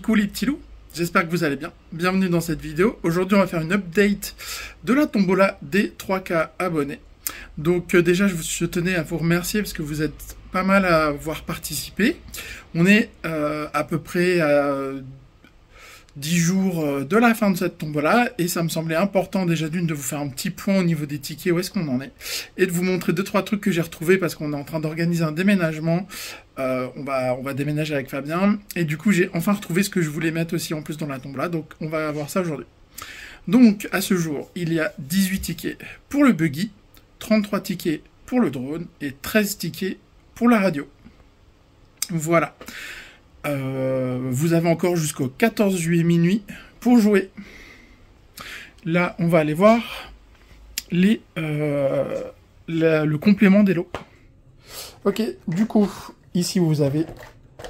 coucou les petits loups, j'espère que vous allez bien. Bienvenue dans cette vidéo. Aujourd'hui on va faire une update de la tombola des 3K abonnés. Donc déjà je tenais à vous remercier parce que vous êtes pas mal à avoir participé. On est à peu près à 10 jours de la fin de cette tombola et ça me semblait important déjà d'une de vous faire un petit point au niveau des tickets, où est-ce qu'on en est, et de vous montrer 2-3 trucs que j'ai retrouvés parce qu'on est en train d'organiser un déménagement. On va déménager avec Fabien et du coup j'ai enfin retrouvé ce que je voulais mettre aussi en plus dans la tombola, donc on va voir ça aujourd'hui. Donc à ce jour il y a 18 tickets pour le buggy, 33 tickets pour le drone et 13 tickets pour la radio. Voilà. Vous avez encore jusqu'au 14 juillet minuit pour jouer. Là, on va aller voir le complément des lots. Ok, du coup, ici vous avez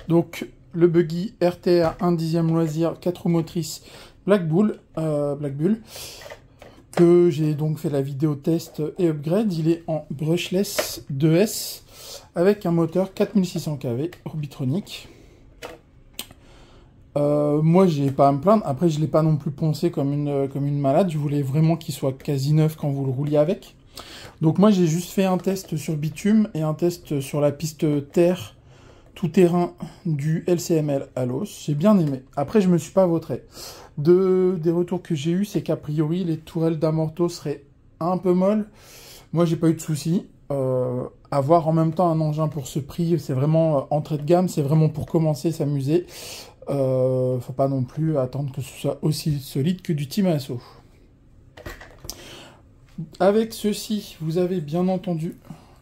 donc le buggy RTR 1 dixième loisir 4 roues motrices Black Bull, que j'ai donc fait la vidéo test et upgrade. Il est en brushless 2S avec un moteur 4600 kV Orbitronic. Moi j'ai pas à me plaindre, après je l'ai pas non plus poncé comme une malade, je voulais vraiment qu'il soit quasi neuf quand vous le rouliez avec. Donc moi j'ai juste fait un test sur bitume et un test sur la piste terre tout terrain du LCML Alos, j'ai bien aimé. Après je me suis pas vautré. Des retours que j'ai eu, c'est qu'a priori les tourelles d'amorto seraient un peu molles. Moi j'ai pas eu de soucis. Avoir en même temps un engin pour ce prix, c'est vraiment entrée de gamme, c'est vraiment pour commencer, s'amuser. Faut pas non plus attendre que ce soit aussi solide que du Team Asso. Avec ceci, vous avez bien entendu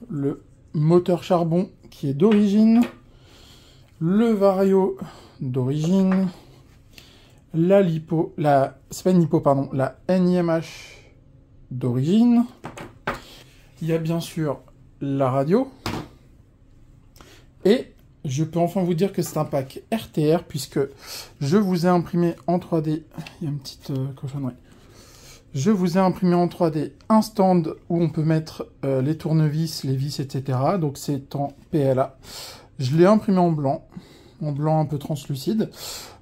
le moteur charbon qui est d'origine, le Vario d'origine, la NIMH d'origine. Il y a bien sûr la radio et je peux enfin vous dire que c'est un pack RTR puisque je vous ai imprimé en 3D, il y a une petite cochonnerie, je vous ai imprimé en 3D un stand où on peut mettre les tournevis, les vis, etc. Donc c'est en PLA. Je l'ai imprimé en blanc un peu translucide.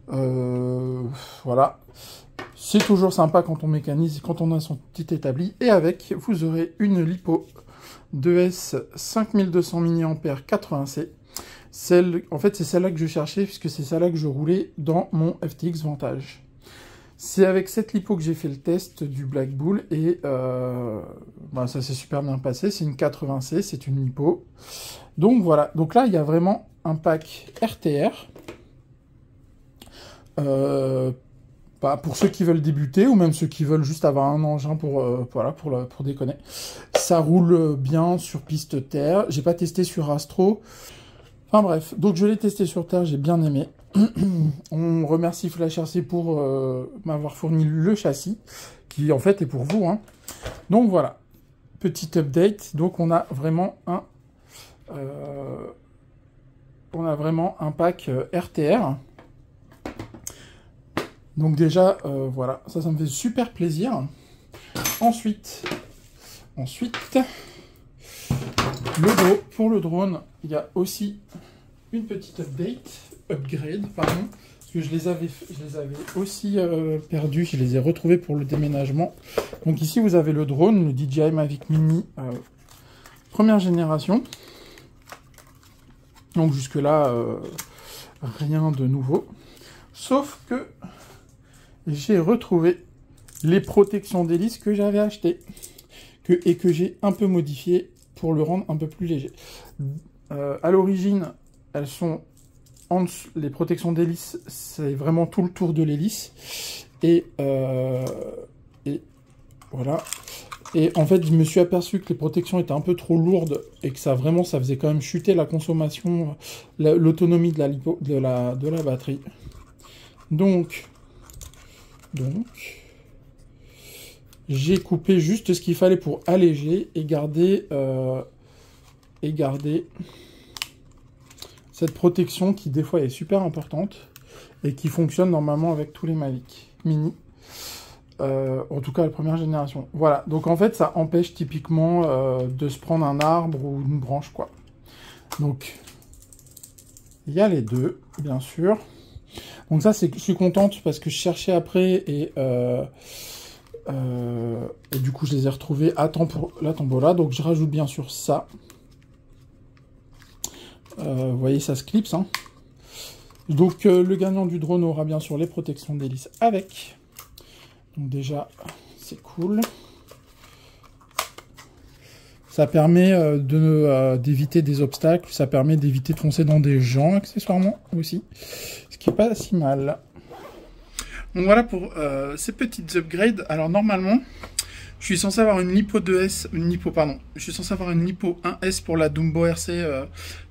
Voilà. C'est toujours sympa quand on mécanise, quand on a son petit établi. Et avec, vous aurez une lipo 2S 5200 mAh 80C. En fait, c'est celle-là que je cherchais, puisque c'est celle-là que je roulais dans mon FTX Vantage. C'est avec cette lipo que j'ai fait le test du Black Bull, et ça s'est super bien passé. C'est une 80C, c'est une lipo. Donc voilà, donc là, il y a vraiment un pack RTR. Pour ceux qui veulent débuter, ou même ceux qui veulent juste avoir un engin pour déconner. Ça roule bien sur piste terre. J'ai pas testé sur Astro. Enfin bref, donc je l'ai testé sur terre, j'ai bien aimé. On remercie Flash RC pour m'avoir fourni le châssis, qui en fait est pour vous, hein. Donc voilà, petite update. Donc on a vraiment un pack RTR. Donc déjà, voilà, ça me fait super plaisir. Ensuite, pour le drone, il y a aussi une petite upgrade, parce que je les avais aussi perdus, je les ai retrouvés pour le déménagement. Donc ici, vous avez le drone, le DJI Mavic Mini, première génération. Donc jusque-là, rien de nouveau. Sauf que j'ai retrouvé les protections d'hélice que j'avais achetées et que j'ai un peu modifiées pour le rendre un peu plus léger. À l'origine, elles sont en dessous, les protections d'hélice, c'est vraiment tout le tour de l'hélice. Et voilà. Et en fait, je me suis aperçu que les protections étaient un peu trop lourdes et que ça faisait quand même chuter la consommation, l'autonomie de la batterie. Donc, j'ai coupé juste ce qu'il fallait pour alléger et garder cette protection qui des fois est super importante et qui fonctionne normalement avec tous les Mavic Mini. En tout cas la première génération. Voilà, donc en fait ça empêche typiquement de se prendre un arbre ou une branche, quoi. Donc il y a les deux, bien sûr. Donc ça, je suis contente parce que je cherchais après et du coup, je les ai retrouvés à temps pour la tombola. Donc je rajoute bien sûr ça. Vous voyez, ça se clipse, hein. Donc le gagnant du drone aura bien sûr les protections d'hélice avec. Donc déjà, c'est cool. Ça permet d'éviter des obstacles, ça permet d'éviter de foncer dans des gens accessoirement aussi, ce qui est pas si mal. Donc voilà pour ces petites upgrades. Alors normalement, je suis censé avoir une lipo 2S, je suis censé avoir une lipo 1S pour la Dumbo RC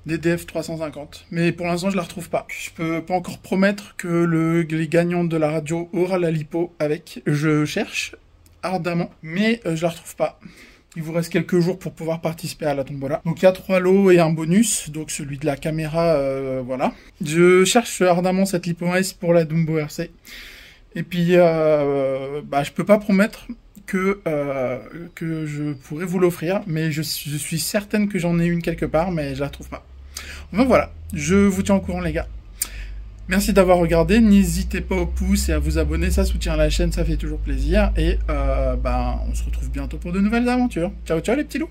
DDF 350. Mais pour l'instant, je la retrouve pas. Je peux pas encore promettre que les gagnants de la radio aura la lipo avec. Je cherche ardemment, mais je la retrouve pas. Il vous reste quelques jours pour pouvoir participer à la tombola. Donc il y a 3 lots et un bonus, donc celui de la caméra, voilà. Je cherche ardemment cette lipo 1S pour la Dumbo RC. Et puis, je peux pas promettre que je pourrais vous l'offrir, mais je suis certaine que j'en ai une quelque part, mais je la trouve pas. Enfin voilà, je vous tiens au courant les gars. Merci d'avoir regardé, n'hésitez pas au pouce et à vous abonner, ça soutient la chaîne, ça fait toujours plaisir. Et on se retrouve bientôt pour de nouvelles aventures. Ciao ciao les petits loups.